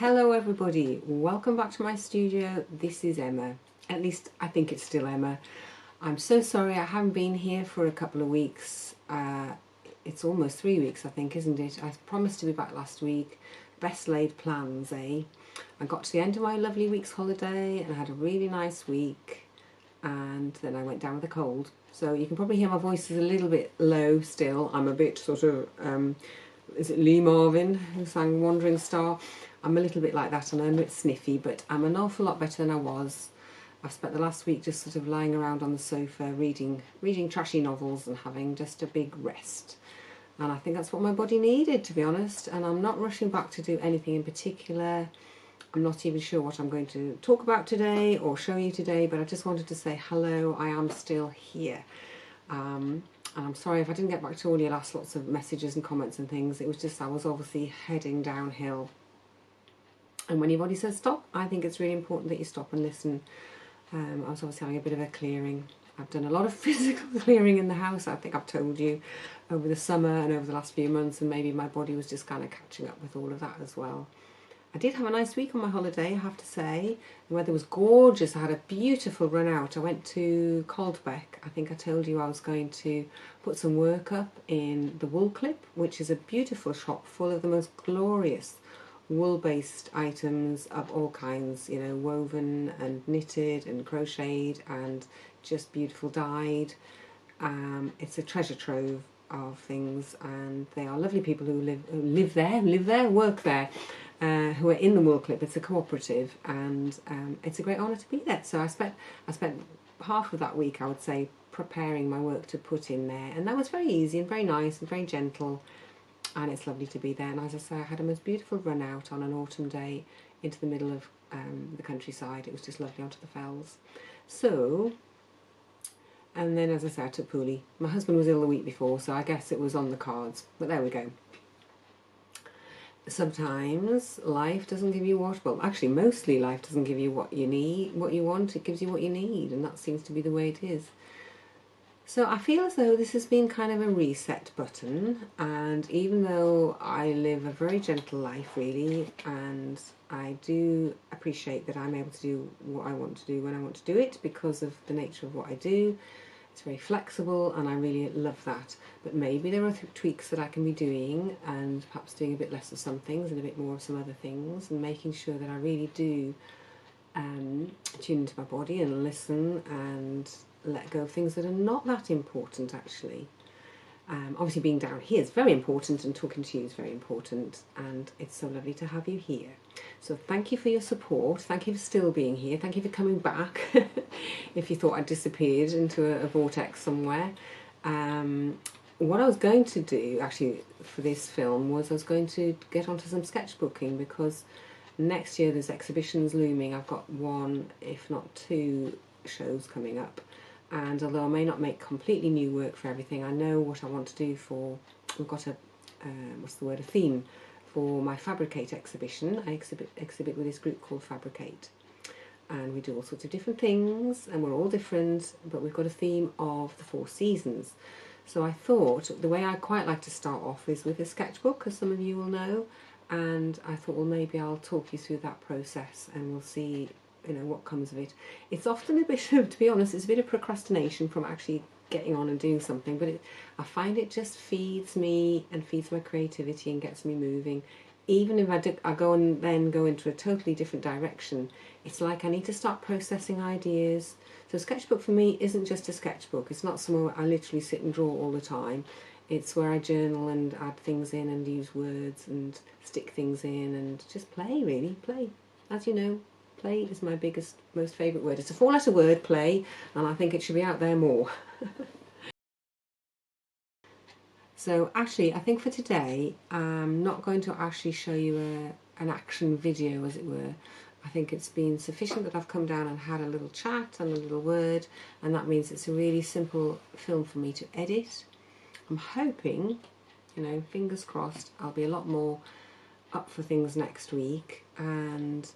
Hello everybody, welcome back to my studio. This is Emma, at least I think it's still Emma. I'm so sorry I haven't been here for a couple of weeks. It's almost 3 weeks I think, isn't it? I promised to be back last week. Best laid plans, eh? I got to the end of my lovely week's holiday and I had a really nice week, and then I went down with a cold. So you can probably hear my voice is a little bit low still. I'm a bit sort of, is it Lee Marvin who sang Wandering Star? I'm a little bit like that and I'm a bit sniffy, but I'm an awful lot better than I was. I've spent the last week just sort of lying around on the sofa reading trashy novels and having just a big rest. And I think that's what my body needed, to be honest. And I'm not rushing back to do anything in particular. I'm not even sure what I'm going to talk about today or show you today, but I just wanted to say hello, I am still here. And I'm sorry if I didn't get back to all your lots of messages and comments and things. It was just I was obviously heading downhill. And when your body says stop, I think it's really important that you stop and listen. I was obviously having a bit of a clearing. I've done a lot of physical clearing in the house, I think I've told you, over the summer and over the last few months, and maybe my body was just kind of catching up with all of that as well. I did have a nice week on my holiday, I have to say. The weather was gorgeous. I had a beautiful run out. I went to Caldbeck. I think I told you I was going to put some work up in the Wool Clip, which is a beautiful shop full of the most glorious wool-based items of all kinds, you know, woven and knitted and crocheted and just beautiful dyed. It's a treasure trove of things, and they are lovely people who live there, work there, who are in the Wool Clip. It's a cooperative, and it's a great honour to be there. So I spent half of that week, I would say, preparing my work to put in there, and that was very easy and very nice and very gentle. And it's lovely to be there. And as I say, I had a most beautiful run out on an autumn day into the middle of the countryside. It was just lovely onto the fells. So, and then as I say, I took Pooley. My husband was ill the week before, so I guess it was on the cards. But there we go. Sometimes life doesn't give you what, well, actually mostly life doesn't give you what you need, what you want. It gives you what you need, and that seems to be the way it is. So I feel as though this has been kind of a reset button, and even though I live a very gentle life really, and I do appreciate that I'm able to do what I want to do when I want to do it because of the nature of what I do. It's very flexible and I really love that, but maybe there are tweaks that I can be doing, and perhaps doing a bit less of some things and a bit more of some other things, and making sure that I really do tune into my body and listen and let go of things that are not that important actually. Obviously being down here is very important, and talking to you is very important, and it's so lovely to have you here. So thank you for your support, thank you for still being here, thank you for coming back if you thought I'd disappeared into a vortex somewhere. What I was going to do actually for this film was I was going to get onto some sketchbooking, because next year there's exhibitions looming. I've got one, if not two, shows coming up. And although I may not make completely new work for everything, I know what I want to do for, we've got a, a theme for my Fabricate exhibition. I exhibit with this group called Fabricate. And we do all sorts of different things, and we're all different, but we've got a theme of the 4 seasons. So I thought the way I quite like to start off is with a sketchbook, as some of you will know. And I thought, well, maybe I'll talk you through that process and we'll see, you know, what comes of it. It's often a bit of, to be honest, it's a bit of procrastination from actually getting on and doing something, but I find it just feeds me and feeds my creativity and gets me moving. Even if I go and then go into a totally different direction, it's like I need to start processing ideas. So a sketchbook for me isn't just a sketchbook. It's not somewhere I literally sit and draw all the time. It's where I journal and add things in and use words and stick things in and just play, really, play. As you know, play is my biggest, most favourite word. It's a 4-letter word, play, and I think it should be out there more. So actually, I think for today, I'm not going to actually show you an action video, as it were. I think it's been sufficient that I've come down and had a little chat and a little word, and that means it's a really simple film for me to edit. I'm hoping, you know, fingers crossed, I'll be a lot more up for things next week, and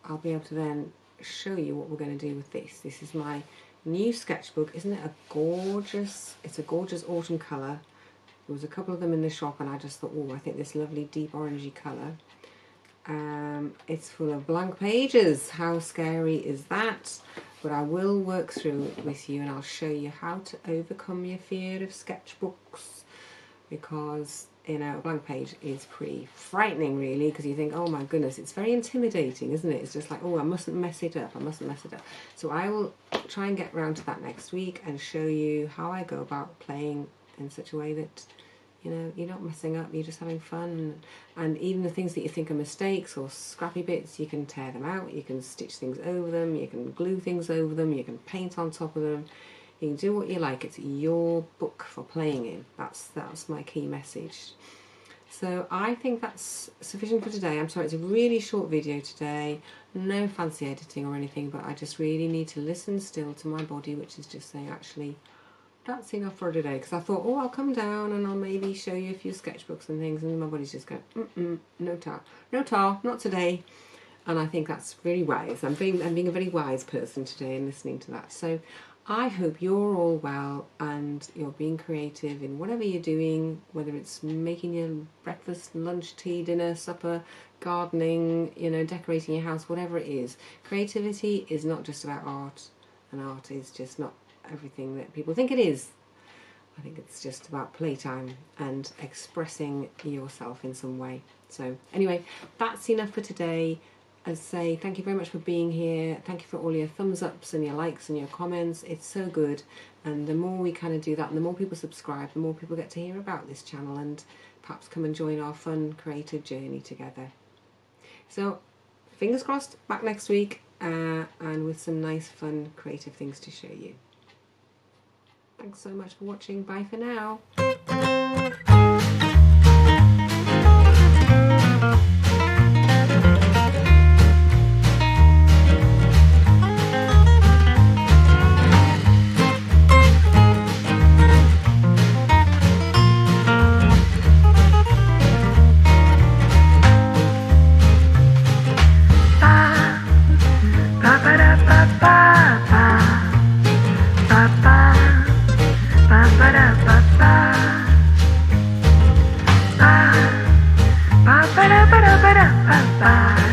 I'll be able to then show you what we're going to do with this. This is my new sketchbook. Isn't it a gorgeous, it's a gorgeous autumn colour. There was a couple of them in the shop and I just thought, oh, I think this lovely deep orangey colour. It's full of blank pages. How scary is that? But I will work through it with you and I'll show you how to overcome your fear of sketchbooks, because you know, a blank page is pretty frightening really, because you think, oh my goodness, it's very intimidating, isn't it? It's just like, oh, I mustn't mess it up, I mustn't mess it up. So I will try and get round to that next week and show you how I go about playing in such a way that, you know, you're not messing up, you're just having fun. And even the things that you think are mistakes or scrappy bits, you can tear them out, you can stitch things over them, you can glue things over them, you can paint on top of them. You can do what you like. It's your book for playing in. That's my key message. So I think that's sufficient for today. I'm sorry, it's a really short video today. No fancy editing or anything, but I just really need to listen still to my body, which is just saying, actually, that's enough for today. Because I thought, oh, I'll come down and I'll maybe show you a few sketchbooks and things, and my body's just going, no tar, no tar, not today. And I think that's very wise. I'm being a very wise person today in listening to that. So I hope you're all well and you're being creative in whatever you're doing, whether it's making your breakfast, lunch, tea, dinner, supper, gardening, you know, decorating your house, whatever it is. Creativity is not just about art, and art is just not everything that people think it is. I think it's just about playtime and expressing yourself in some way. So anyway, that's enough for today. As I say, thank you very much for being here. Thank you for all your thumbs ups and your likes and your comments. It's so good. And the more we kind of do that and the more people subscribe, the more people get to hear about this channel and perhaps come and join our fun creative journey together. So fingers crossed, back next week and with some nice fun creative things to show you. Thanks so much for watching. Bye for now. Ba ba da ba da ba da ba ba.